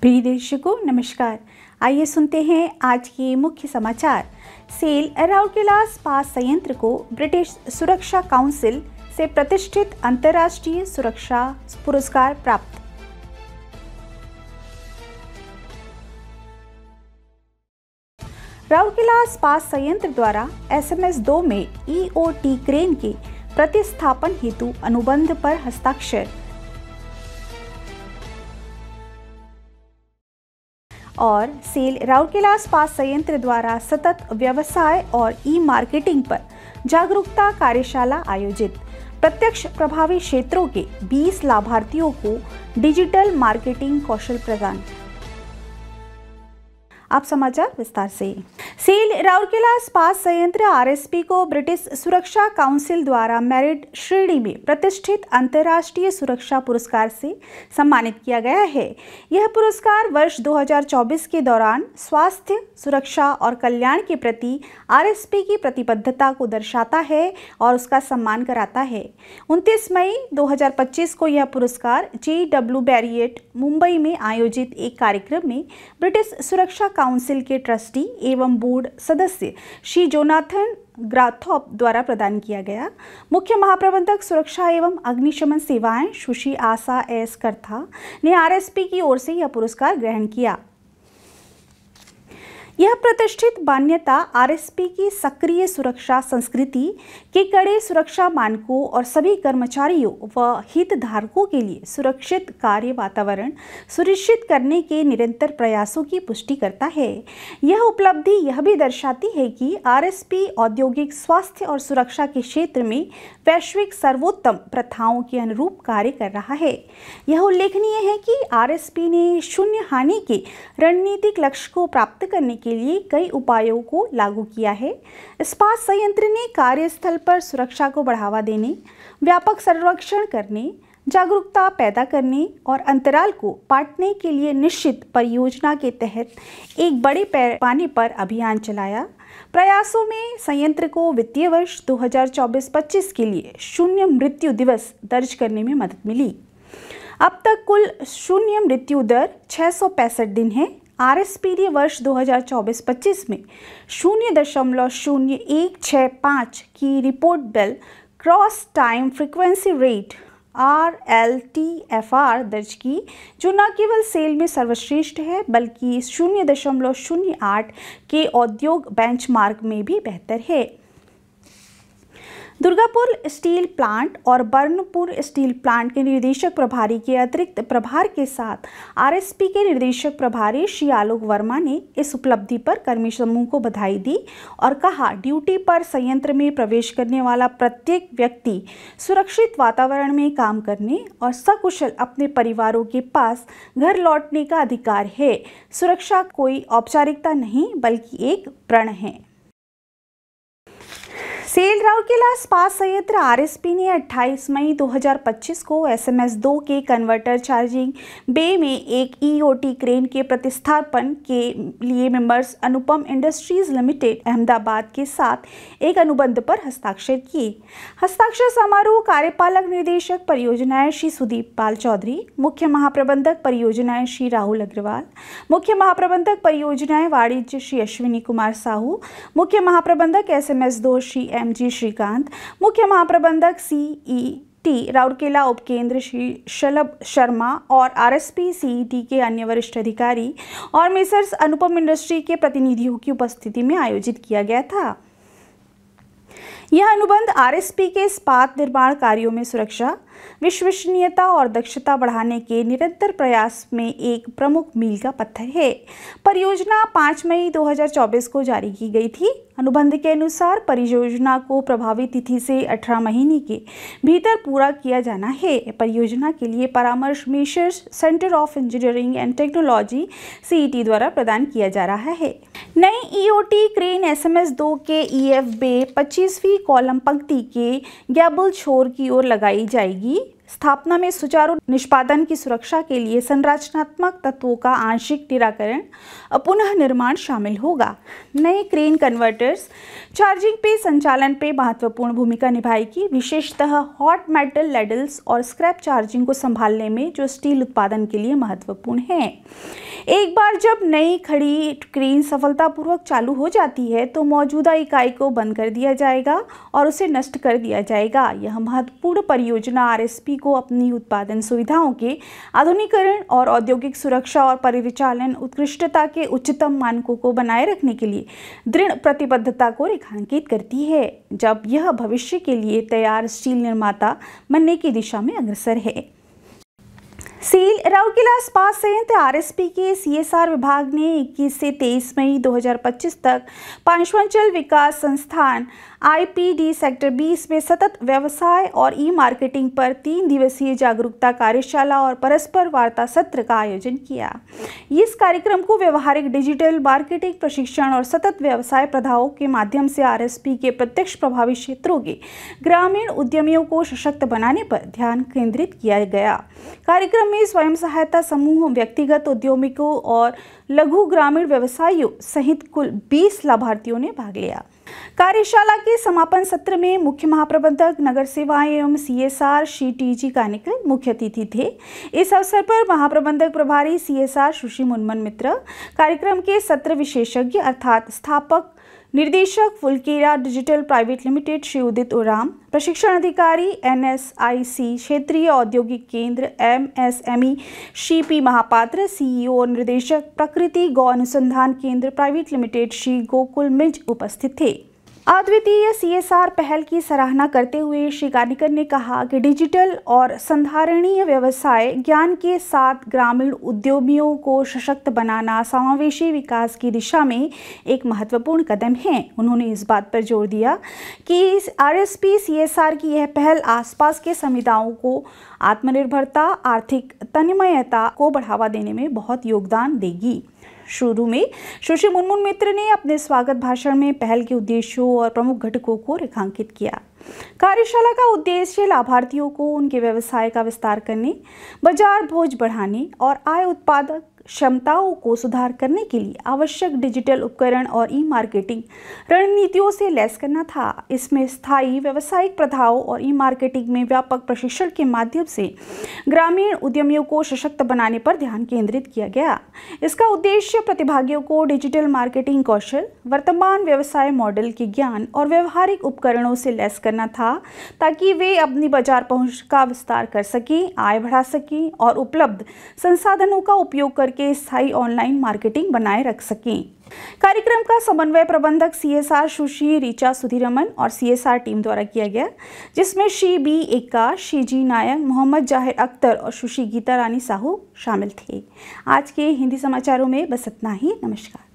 प्रिय दर्शकों नमस्कार। आइए सुनते हैं आज के मुख्य समाचार। सेल राउरकेला इस्पात संयंत्र को ब्रिटिश सुरक्षा काउंसिल से प्रतिष्ठित अंतर्राष्ट्रीय सुरक्षा पुरस्कार प्राप्त। राउरकेला इस्पात संयंत्र द्वारा SMS-2 में EOT क्रेन के प्रतिस्थापन हेतु अनुबंध पर हस्ताक्षर और सेल राउरकेला इस्पात संयंत्र द्वारा सतत व्यवसाय और ई-मार्केटिंग पर जागरूकता कार्यशाला आयोजित। प्रत्यक्ष प्रभावी क्षेत्रों के 20 लाभार्थियों को डिजिटल मार्केटिंग कौशल प्रदान। आप समाचार विस्तार से। सेल राउरकेला इस्पात संयंत्र RSP को ब्रिटिश सुरक्षा काउंसिल द्वारा मेरिट श्रेणी में प्रतिष्ठित अंतर्राष्ट्रीय सुरक्षा पुरस्कार से सम्मानित किया गया है। यह पुरस्कार वर्ष 2024 के दौरान स्वास्थ्य, सुरक्षा और कल्याण के प्रति RSP की प्रतिबद्धता को दर्शाता है और उसका सम्मान कराता है। 29 मई 2025 को यह पुरस्कार JW बैरिएट मुंबई में आयोजित एक कार्यक्रम में ब्रिटिश सुरक्षा काउंसिल के ट्रस्टी एवं बोर्ड सदस्य श्री जोनाथन ग्राथॉप द्वारा प्रदान किया गया। मुख्य महाप्रबंधक सुरक्षा एवं अग्निशमन सेवाएं सुश्री आशा एस करथा ने RSP की ओर से यह पुरस्कार ग्रहण किया। यह प्रतिष्ठित मान्यता RSP की सक्रिय सुरक्षा संस्कृति के कड़े सुरक्षा मानकों और सभी कर्मचारियों व हितधारकों के लिए सुरक्षित कार्य वातावरण सुनिश्चित करने के निरंतर प्रयासों की पुष्टि करता है। यह उपलब्धि यह भी दर्शाती है कि RSP औद्योगिक स्वास्थ्य और सुरक्षा के क्षेत्र में वैश्विक सर्वोत्तम प्रथाओं के अनुरूप कार्य कर रहा है। यह उल्लेखनीय है कि RSP ने शून्य हानि के रणनीतिक लक्ष्य को प्राप्त करने के लिए कई उपायों को लागू किया है। इस्पात संयंत्र ने कार्यस्थल पर सुरक्षा को बढ़ावा देने, व्यापक सर्वेक्षण करने, जागरूकता पैदा करने और अंतराल को पाटने के लिए निश्चित परियोजना के तहत एक बड़े पैमाने पर अभियान चलाया। प्रयासों में संयंत्र को वित्तीय वर्ष 2024-25 के लिए शून्य मृत्यु दिवस दर्ज करने में मदद मिली। अब तक कुल शून्य मृत्यु दर 665 दिन है। RSP ने वर्ष 2024-25 में 0.0165 की report bell cross time frequency rate RLTFR दर्ज की, जो न केवल सेल में सर्वश्रेष्ठ है बल्कि 0.08 के औद्योगिक बेंचमार्क में भी बेहतर है। दुर्गापुर स्टील प्लांट और बर्नपुर स्टील प्लांट के निदेशक प्रभारी के अतिरिक्त प्रभार के साथ RSP के निदेशक प्रभारी श्री आलोक वर्मा ने इस उपलब्धि पर कर्मी समूह को बधाई दी और कहा, ड्यूटी पर संयंत्र में प्रवेश करने वाला प्रत्येक व्यक्ति सुरक्षित वातावरण में काम करने और सकुशल अपने परिवारों के पास घर लौटने का अधिकार है। सुरक्षा कोई औपचारिकता नहीं बल्कि एक प्रण है। सेल राउरकेला इस्पात संयंत्र RSP ने 28 मई 2025 को SMS-2 के कन्वर्टर चार्जिंग बे में एक EOT क्रेन के प्रतिस्थापन के लिए मेंबर्स अनुपम इंडस्ट्रीज लिमिटेड अहमदाबाद के साथ एक अनुबंध पर हस्ताक्षर किए। हस्ताक्षर समारोह कार्यपालक निदेशक परियोजनाएं श्री सुदीप पाल चौधरी, मुख्य महाप्रबंधक परियोजनाएं श्री राहुल अग्रवाल, मुख्य महाप्रबंधक परियोजनाएं वाणिज्य श्री अश्विनी कुमार साहू, मुख्य महाप्रबंधक SMS-2 श्री MG श्रीकांत, मुख्य महाप्रबंधक CET राउरकेला उपकेंद्र श्री शलभ शर्मा और RSP CET के अन्य वरिष्ठ अधिकारी और मेसर्स अनुपम इंडस्ट्री के प्रतिनिधियों की उपस्थिति में आयोजित किया गया था। यह अनुबंध RSP के इस्पात निर्माण कार्यों में सुरक्षा, विश्वसनीयता और दक्षता बढ़ाने के निरंतर प्रयास में एक प्रमुख मील का पत्थर है। परियोजना 5 मई 2024 को जारी की गई थी। अनुबंध के अनुसार परियोजना को प्रभावी तिथि से 18 महीने के भीतर पूरा किया जाना है। परियोजना के लिए परामर्श messrs centre of engineering and technology CET द्वारा प्रदान किया जा रहा है। नई EOT क्रेन SMS-2 के EF बे 25वीं कॉलम पंक्ति के गैबल छोर की ओर लगाई जाएगी। स्थापना में सुचारू निष्पादन की सुरक्षा के लिए संरचनात्मक तत्वों का आंशिक निराकरण और पुनः निर्माण शामिल होगा। नए क्रेन कन्वर्टर्स चार्जिंग पे संचालन पे महत्वपूर्ण भूमिका निभाएगी, विशेषतः हॉट मेटल लेडल्स और स्क्रैप चार्जिंग को संभालने में, जो स्टील उत्पादन के लिए महत्वपूर्ण है। एक बार जब नई खड़ी क्रेन सफलतापूर्वक चालू हो जाती है तो मौजूदा इकाई को बंद कर दिया जाएगा और उसे नष्ट कर दिया जाएगा। यह महत्वपूर्ण परियोजना आरएसपी को अपनी उत्पादन सुविधाओं के आधुनिकीकरण और औद्योगिक सुरक्षा और परिचालन उत्कृष्टता के उच्चतम मानकों को बनाए रखने के लिए दृढ़ प्रतिबद्धता को रेखांकित करती है, जब यह भविष्य के लिए तैयार स्टील निर्माता बनने की दिशा में अग्रसर है। सील राउरकेला इस्पात संयंत्र आरएसपी के सीएसआर विभाग ने 21 से 23 मई 2025 तक पांचवांचल विकास संस्थान आईपीडी सेक्टर 20 में सतत व्यवसाय और ई मार्केटिंग पर 3 दिवसीय जागरूकता कार्यशाला और परस्पर वार्ता सत्र का आयोजन किया। इस कार्यक्रम को व्यवहारिक डिजिटल मार्केटिंग प्रशिक्षण और सतत व्यवसाय प्रथाओं के माध्यम से आरएसपी के प्रत्यक्ष प्रभावी क्षेत्रों के ग्रामीण उद्यमियों को सशक्त बनाने पर ध्यान केंद्रित किया गया। कार्यक्रम में स्वयं सहायता समूह, व्यक्तिगत उद्यमियों और लघु ग्रामीण व्यवसायियों सहित कुल 20 लाभार्थियों ने भाग लिया। कार्यशाला के समापन सत्र में मुख्य महाप्रबंधक नगर सेवाएं एवं सीएसआर श्री टी.जी. कानिकर मुख्य अतिथि थे। इस अवसर पर महाप्रबंधक प्रभारी सीएसआर सुश्री मुनमन मित्र, कार्यक्रम के सत्र विशेषज्ञ अर्थात स्थापक निर्देशक Phulkera digital private limited Shri Udit Uram, प्रशिक्षण अधिकारी एनएसआईसी क्षेत्रीय औद्योगिक केंद्र MSME Shri P Mahapatra, CEO और निर्देशक प्रकृति गौ अनुसंधान केंद्र प्राइवेट लिमिटेड श्री गोकुल मिज उपस्थित थे। अद्वितीय सीएसआर पहल की सराहना करते हुए श्री कानिकर ने कहा कि डिजिटल और संधारणीय व्यवसाय ज्ञान के साथ ग्रामीण उद्यमियों को सशक्त बनाना समावेशी विकास की दिशा में एक महत्वपूर्ण कदम है। उन्होंने इस बात पर जोर दिया कि आरएसपी सीएसआर की यह पहल आसपास के समुदायों को आत्मनिर्भरता, आर्थिक तन्मयता को बढ़ावा देने में बहुत योगदान देगी। शुरू में सुश्री मुनमुन मित्र ने अपने स्वागत भाषण में पहल के उद्देश्यों और प्रमुख घटकों को रेखांकित किया। कार्यशाला का उद्देश्य लाभार्थियों को उनके व्यवसाय का विस्तार करने, बाजार खोज बढ़ाने और आय उत्पादक क्षमताओं को सुधार करने के लिए आवश्यक डिजिटल उपकरण और ई मार्केटिंग रणनीतियों से लैस करना था। इसमें स्थायी व्यावसायिक प्रथाओं और ई मार्केटिंग में व्यापक प्रशिक्षण के माध्यम से ग्रामीण उद्यमियों को सशक्त बनाने पर ध्यान केंद्रित किया गया। इसका उद्देश्य प्रतिभागियों को डिजिटल मार्केटिंग कौशल, वर्तमान व्यवसाय मॉडल के ज्ञान और व्यवहारिक उपकरणों से लैस करना था, ताकि वे अपनी बाजार पहुंच का विस्तार कर सकें, आय बढ़ा सकें और उपलब्ध संसाधनों का उपयोग करके स्थायी ऑनलाइन मार्केटिंग बनाए रख सकें। कार्यक्रम का समन्वय प्रबंधक सीएसआर सुश्री ऋचा सुधीरमन और सीएसआर टीम द्वारा किया गया, जिसमें श्री बी एक्का, श्री जी नायक, मोहम्मद जाहिर अख्तर और सुश्री गीता रानी साहू शामिल थे। आज के हिंदी समाचारों में बस इतना ही। नमस्कार।